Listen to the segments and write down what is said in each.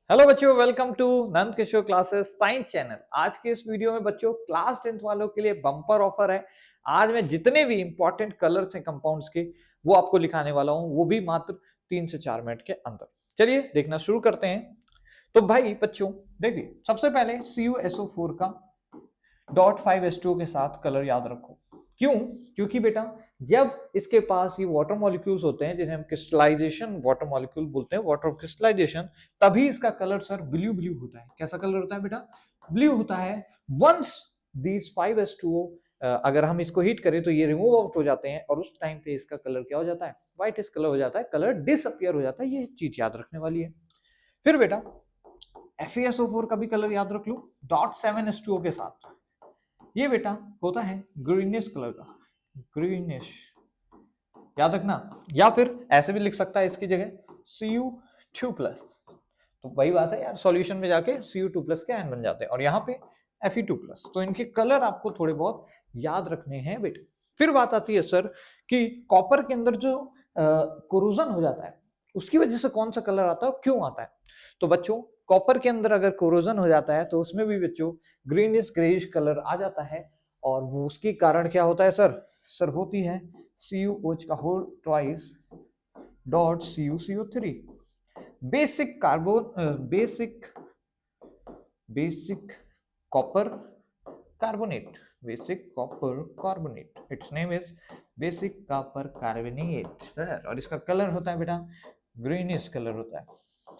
Hello बच्चों, welcome to Nand Kishore classes science channel. आज के इस वीडियो में बच्चों क्लास 10th वालों के लिए बम्पर ऑफर है। आज मैं जितने भी इंपॉर्टेंट कलर्स हैं कंपाउंड्स के वो आपको लिखाने वाला हूं, वो भी मात्र 3 से 4 मिनट के अंदर। चलिए देखना शुरू करते हैं। तो भाई बच्चों देखिए, सबसे पहले CuSO4 का .5H2O के साथ कलर याद रखो। क्यों? क्योंकि बेटा जब इसके पास ये वाटर मॉलिक्यूल्स होते हैं जिन्हें हम क्रिस्टलाइजेशन वाटर मॉलिक्यूल बोलते हैं, वाटर क्रिस्टलाइजेशन, तभी इसका कलर सर ब्लू ब्लू होता है। कैसा कलर होता है बेटा? ब्लू होता है। वंस दीज 5H2O अगर हम इसको हीट करें तो ये रिमूव आउट हो जाते हैं और उस टाइम पे इसका कलर क्या हो जाता है? व्हाइट कलर हो जाता है, कलर डिसअपियर हो जाता है। ये चीज याद रखने वाली है। फिर बेटा FeSO4 का भी कलर याद रख लो .7H2O के साथ। ये बेटा होता है ग्रीनिश कलर का, ग्रीनिश, याद रखना। या फिर ऐसे भी लिख सकता है इसकी जगह Cu2+। तो वही बात है यार, सॉल्यूशन में जाके Cu2+ के आयन बन जाते हैं और यहाँ पे Fe2+। तो इनके कलर आपको थोड़े बहुत याद रखने हैं बेटे। फिर बात आती है सर कि कॉपर के अंदर जो कोरोजन हो जाता है उसकी वजह से कौन सा कलर आता है, क्यों आता है? तो बच्चों कॉपर के अंदर अगर कोरोजन हो जाता है तो उसमें भी बच्चों ग्रीनिश ग्रेइश कलर आ जाता है। और वो उसके कारण क्या होता है सर? सर होती है CuOH का whole twice .CuCO3 basic carbon basic copper carbonate, basic copper carbonate, it's name is basic copper carbonate sir. और इसका कलर होता है बेटा ग्रीनिश कलर होता है,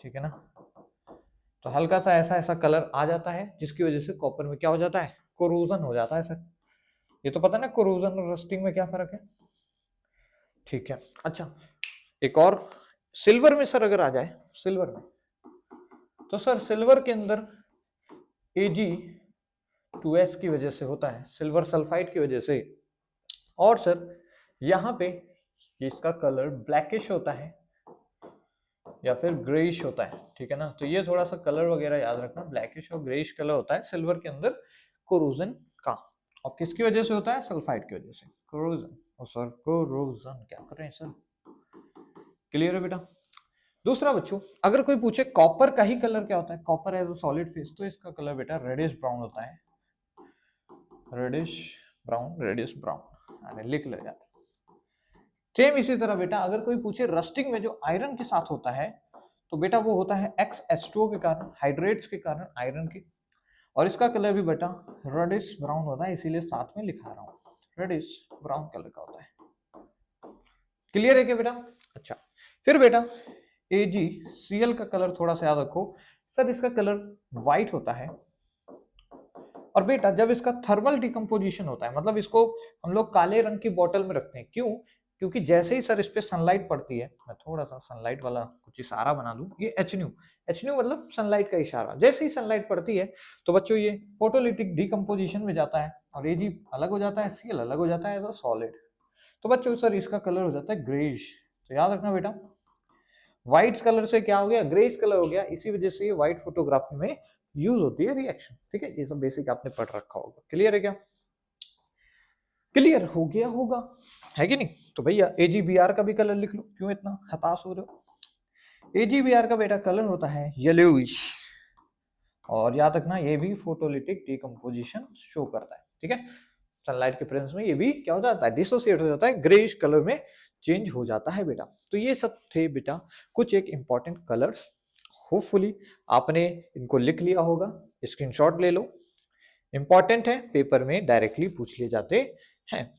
ठीक है ना। तो हल्का सा ऐसा ऐसा कलर आ जाता है जिसकी वजह से कॉपर में क्या हो जाता है? कोरोजन हो जाता है सर। ये तो पता है ना कोरोजन और रस्टिंग में क्या फर्क है, ठीक है। अच्छा, एक और सिल्वर में सर अगर आ जाए, सिल्वर में तो सर सिल्वर के अंदर Ag2S की वजह से होता है, सिल्वर सल्फाइड की वजह से। और सर यहाँ पे इसका कलर ब्लैकिश होता है या फिर ग्रेइश होता है, ठीक है ना। तो ये थोड़ा सा कलर वगैरह याद रखना, ब्लैकिश और ग्रेइश कलर होता है सिल्वर के अंदर कोरोजन का। और किसकी वजह से होता है? सल्फाइड की वजह से कोरोजन। और सर कोरोजन क्या कर रहे हैं सर? क्लियर है बेटा। दूसरा बच्चों, अगर कोई पूछे कॉपर का ही कलर क्या होता है, copper as a solid phase, तो इसका कलर बेटा रेडिश ब्राउन होता है, रेडिश ब्राउन, रेडिश ब्राउन, लिख ले यार। सेम इसी तरह बेटा अगर कोई पूछे रस्टिंग में जो आयरन के साथ होता है तो बेटा वो होता है XH2O के कारण, हाइड्रेट्स के कारण आयरन के। और इसका कलर भी बेटा रेडिश ब्राउन होता है, इसीलिए साथ में लिखा रहा हूँ, रेडिश ब्राउन कलर का होता है। क्लियर है क्या बेटा? अच्छा, फिर बेटा AgCl का कलर थोड़ा सा याद रखो सर, इसका कलर व्हाइट होता है। और बेटा जब इसका थर्मल डिकम्पोजिशन होता है, मतलब इसको हम लोग काले रंग की बोतल में रखते हैं, क्यों? क्योंकि जैसे ही सर इस पे सनलाइट पड़ती है, मैं थोड़ा सा सनलाइट वाला कुछ इशारा बना दूं, ये एच न्यू मतलब सनलाइट का इशारा। जैसे ही सनलाइट पड़ती है तो बच्चों ये फोटोलिटिक डिकम्पोजिशन में जाता है और Ag अलग हो जाता है, Cl अलग हो जाता है एज अ सॉलिड। तो बच्चों सर इसका कलर हो जाता है ग्रेइश। तो याद रखना बेटा, व्हाइट कलर से क्या हो गया? ग्रेइश कलर हो गया। इसी वजह से ये व्हाइट फोटोग्राफी में यूज होती है रिएक्शन, ठीक है। ये सब बेसिक आपने पढ़ रखा होगा। क्लियर है क्या? क्लियर हो गया होगा, है कि नहीं? तो भैया AgBr का भी कलर लिख लो, क्यों इतना हताश हो रहे हो? AgBr का बेटा कलर होता है येलोइश। और याद रखना ये भी फोटोलिटिक डिकम्पोजिशन शो करता है, ठीक है। सनलाइट के प्रेजेंस में ये भी क्या हो जाता है? डिसोसिएट हो जाता है, ग्रेइश कलर में चेंज हो जाता है बेटा। तो ये सब थे बेटा कुछ एक इंपॉर्टेंट कलर्स। होपफुली आपने इनको लिख लिया होगा, स्क्रीनशॉट ले लो, इंपॉर्टेंट है, पेपर में डायरेक्टली पूछ लिए जाते हैं।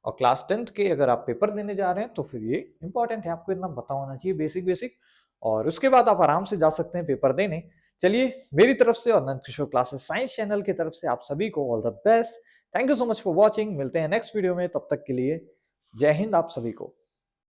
और क्लास 10th के अगर आप पेपर देने जा रहे हैं तो फिर ये इंपॉर्टेंट है, आपको इतना पता होना चाहिए बेसिक बेसिक। और उसके बाद आप आराम से जा सकते हैं पेपर देने। चलिए मेरी तरफ से और नंद किशोर क्लासेस साइंस चैनल की तरफ से आप सभी को all the best. Thank you so much for watching. मिलते हैं नेक्स्ट वीडियो में, तब तक के लिए जय हिंद आप सभी को।